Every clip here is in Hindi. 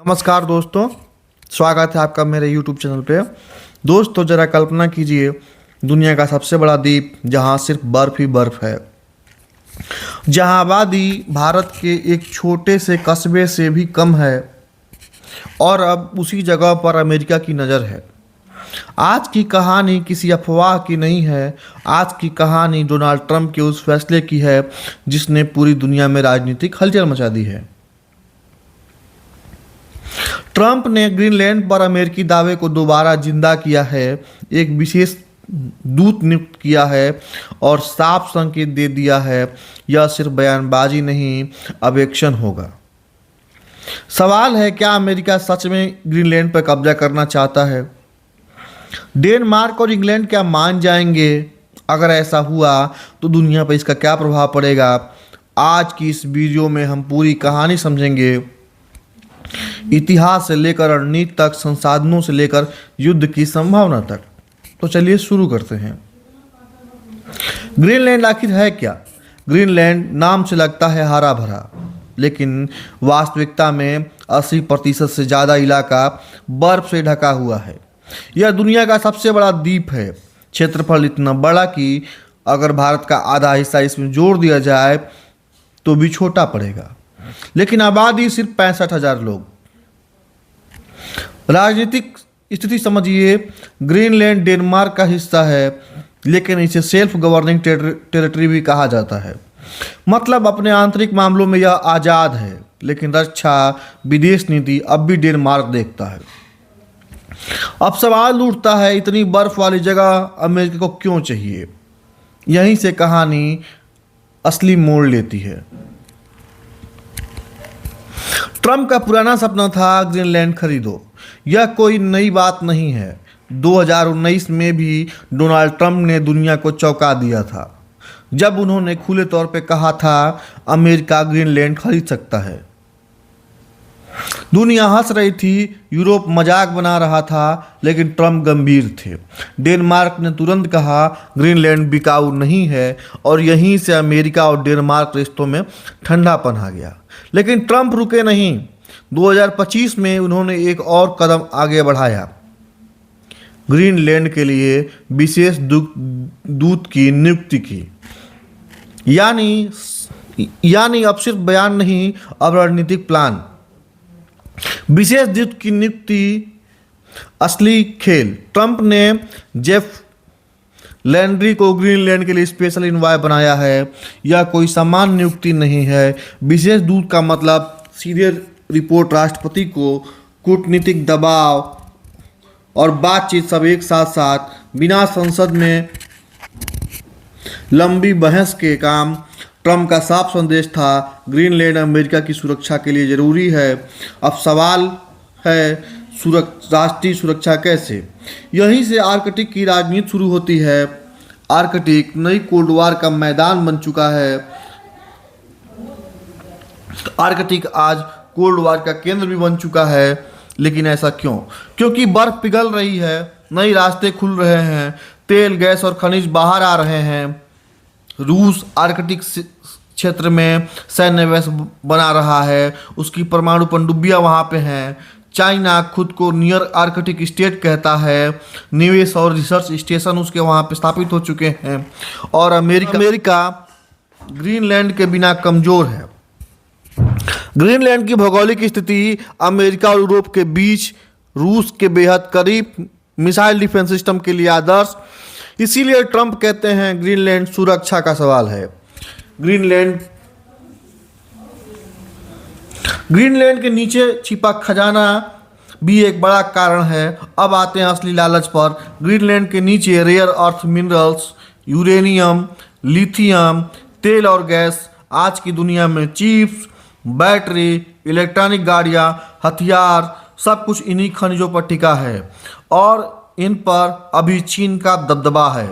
नमस्कार दोस्तों, स्वागत है आपका मेरे YouTube चैनल पे। दोस्तों जरा कल्पना कीजिए, दुनिया का सबसे बड़ा द्वीप जहां सिर्फ बर्फ ही बर्फ है, जहां आबादी भारत के एक छोटे से कस्बे से भी कम है, और अब उसी जगह पर अमेरिका की नज़र है। आज की कहानी किसी अफवाह की नहीं है। आज की कहानी डोनाल्ड ट्रंप के उस फैसले की है जिसने पूरी दुनिया में राजनीतिक हलचल मचा दी है। ट्रंप ने ग्रीनलैंड पर अमेरिकी दावे को दोबारा जिंदा किया है, एक विशेष दूत नियुक्त किया है और साफ संकेत दे दिया है यह सिर्फ बयानबाजी नहीं, अब एक्शन होगा। सवाल है, क्या अमेरिका सच में ग्रीनलैंड पर कब्जा करना चाहता है? डेनमार्क और इंग्लैंड क्या मान जाएंगे? अगर ऐसा हुआ तो दुनिया पर इसका क्या प्रभाव पड़ेगा? आज की इस वीडियो में हम पूरी कहानी समझेंगे, इतिहास से लेकर रणनीति तक, संसाधनों से लेकर युद्ध की संभावना तक। तो चलिए शुरू करते हैं। ग्रीनलैंड आखिर है क्या? ग्रीनलैंड नाम से लगता है हरा भरा, लेकिन वास्तविकता में 80% से ज़्यादा इलाका बर्फ से ढका हुआ है। यह दुनिया का सबसे बड़ा द्वीप है। क्षेत्रफल इतना बड़ा कि अगर भारत का आधा हिस्सा इसमें जोड़ दिया जाए तो भी छोटा पड़ेगा, लेकिन आबादी सिर्फ 65,000 लोग। राजनीतिक स्थिति समझिए, ग्रीनलैंड डेनमार्क का हिस्सा है, लेकिन इसे सेल्फ गवर्निंग टेरिटरी भी कहा जाता है। मतलब अपने आंतरिक मामलों में यह आज़ाद है, लेकिन रक्षा विदेश नीति अब भी डेनमार्क देखता है। अब सवाल उठता है, इतनी बर्फ वाली जगह अमेरिका को क्यों चाहिए? यहीं से कहानी असली मोड़ लेती है। ट्रंप का पुराना सपना था ग्रीनलैंड खरीदो। यह कोई नई बात नहीं है। 2019 में भी डोनाल्ड ट्रंप ने दुनिया को चौंका दिया था जब उन्होंने खुले तौर पे कहा था अमेरिका ग्रीनलैंड खरीद सकता है। दुनिया हंस रही थी, यूरोप मजाक बना रहा था, लेकिन ट्रंप गंभीर थे। डेनमार्क ने तुरंत कहा ग्रीनलैंड बिकाऊ नहीं है, और यहीं से अमेरिका और डेनमार्क रिश्तों में ठंडापन आ गया। लेकिन ट्रंप रुके नहीं। 2025 में उन्होंने एक और कदम आगे बढ़ाया, ग्रीनलैंड के लिए विशेष दूत की नियुक्ति की। यानी अब सिर्फ बयान नहीं, अब रणनीतिक प्लान। विशेष दूत की नियुक्ति असली खेल। ट्रंप ने जेफ लैंड्री को ग्रीनलैंड के लिए स्पेशल इन्वॉय बनाया है। यह कोई सामान्य नियुक्ति नहीं है। विशेष दूत का मतलब सीधे रिपोर्ट राष्ट्रपति को, कूटनीतिक दबाव और बातचीत सब एक साथ साथ, बिना संसद में लंबी बहस के काम। ट्रंप का साफ संदेश था ग्रीनलैंड अमेरिका की सुरक्षा के लिए ज़रूरी है। अब सवाल है राष्ट्रीय सुरक्षा कैसे? यहीं से आर्कटिक की राजनीति शुरू होती है। आर्कटिक नई कोल्ड वॉर का मैदान बन चुका है। आर्कटिक आज कोल्ड वॉर का केंद्र भी बन चुका है। लेकिन ऐसा क्यों? क्योंकि बर्फ पिघल रही है, नए रास्ते खुल रहे हैं, तेल, गैस और खनिज बाहर आ रहे हैं। रूस आर्कटिक क्षेत्र में सैन्य बेस बना रहा है, उसकी परमाणु पनडुब्बियां वहाँ पे हैं। चाइना खुद को नियर आर्कटिक स्टेट कहता है, निवेश और रिसर्च स्टेशन उसके वहाँ पे स्थापित हो चुके हैं। और अमेरिका ग्रीनलैंड के बिना कमज़ोर है। ग्रीनलैंड की भौगोलिक स्थिति अमेरिका और यूरोप के बीच, रूस के बेहद करीब, मिसाइल डिफेंस सिस्टम के लिए आदर्श। इसीलिए ट्रंप कहते हैं ग्रीनलैंड सुरक्षा का सवाल है। ग्रीनलैंड के नीचे छिपा खजाना भी एक बड़ा कारण है। अब आते हैं असली लालच पर। ग्रीनलैंड के नीचे rare earth minerals, uranium, lithium, तेल और गैस। आज की दुनिया में चिप्स, बैटरी, इलेक्ट्रॉनिक गाड़ियाँ, हथियार, सब कुछ इन्हीं खनिजों पर टिका है, और इन पर अभी चीन का दबदबा है।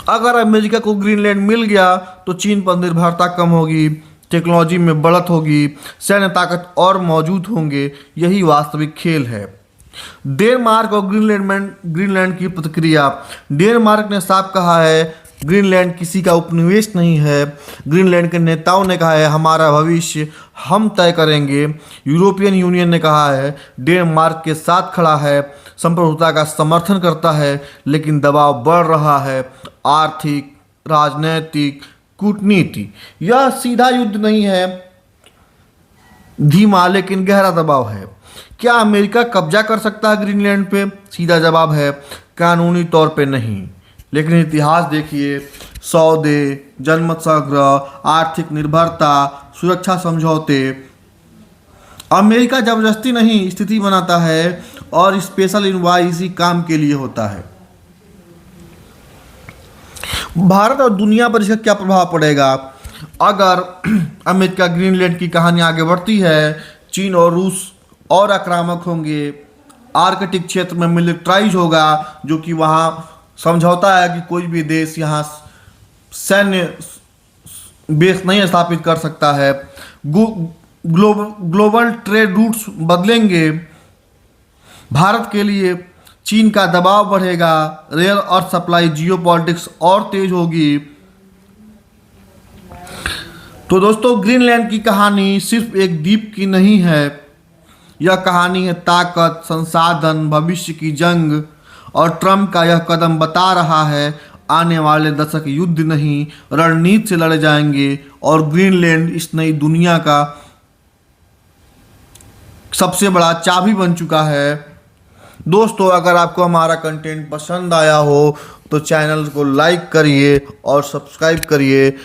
अगर अमेरिका को ग्रीनलैंड मिल गया तो चीन पर निर्भरता कम होगी, टेक्नोलॉजी में बढ़त होगी, सैन्य ताकत और मौजूद होंगे। यही वास्तविक खेल है। डेनमार्क और ग्रीनलैंड की प्रतिक्रिया। डेनमार्क ने साफ कहा है ग्रीनलैंड किसी का उपनिवेश नहीं है। ग्रीनलैंड के नेताओं ने कहा है हमारा भविष्य हम तय करेंगे। यूरोपियन यूनियन ने कहा है, डेनमार्क के साथ खड़ा है, संप्रभुता का समर्थन करता है, लेकिन दबाव बढ़ रहा है। आर्थिक, राजनैतिक, कूटनीति। यह सीधा युद्ध नहीं है, धीमा लेकिन गहरा दबाव है। क्या अमेरिका कब्जा कर सकता है ग्रीनलैंड पे? सीधा जवाब है कानूनी तौर पे नहीं, लेकिन इतिहास देखिए, सौदे, जनमत संग्रह, आर्थिक निर्भरता, सुरक्षा समझौते। अमेरिका जबरदस्ती नहीं स्थिति बनाता है, और स्पेशल इन्वॉय इसी काम के लिए होता है। भारत और दुनिया पर इसका क्या प्रभाव पड़ेगा अगर अमेरिका ग्रीनलैंड की कहानी आगे बढ़ती है? चीन और रूस और आक्रामक होंगे, आर्कटिक क्षेत्र में मिलिट्राइज होगा, जो कि वहाँ समझौता है कि कोई भी देश यहाँ सैन्य बेस नहीं स्थापित कर सकता है। ग्लोबल ट्रेड रूट्स बदलेंगे, भारत के लिए चीन का दबाव बढ़ेगा, रेयर अर्थ सप्लाई, जियोपॉलिटिक्स और तेज होगी। तो दोस्तों, ग्रीनलैंड की कहानी सिर्फ एक द्वीप की नहीं है, यह कहानी है ताकत, संसाधन, भविष्य की जंग। और ट्रम्प का यह कदम बता रहा है आने वाले दशक युद्ध नहीं, रणनीति से लड़े जाएंगे, और ग्रीनलैंड इस नई दुनिया का सबसे बड़ा चाबी बन चुका है। दोस्तों, अगर आपको हमारा कंटेंट पसंद आया हो तो चैनल को लाइक करिए और सब्सक्राइब करिए,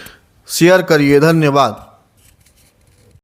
शेयर करिए। धन्यवाद।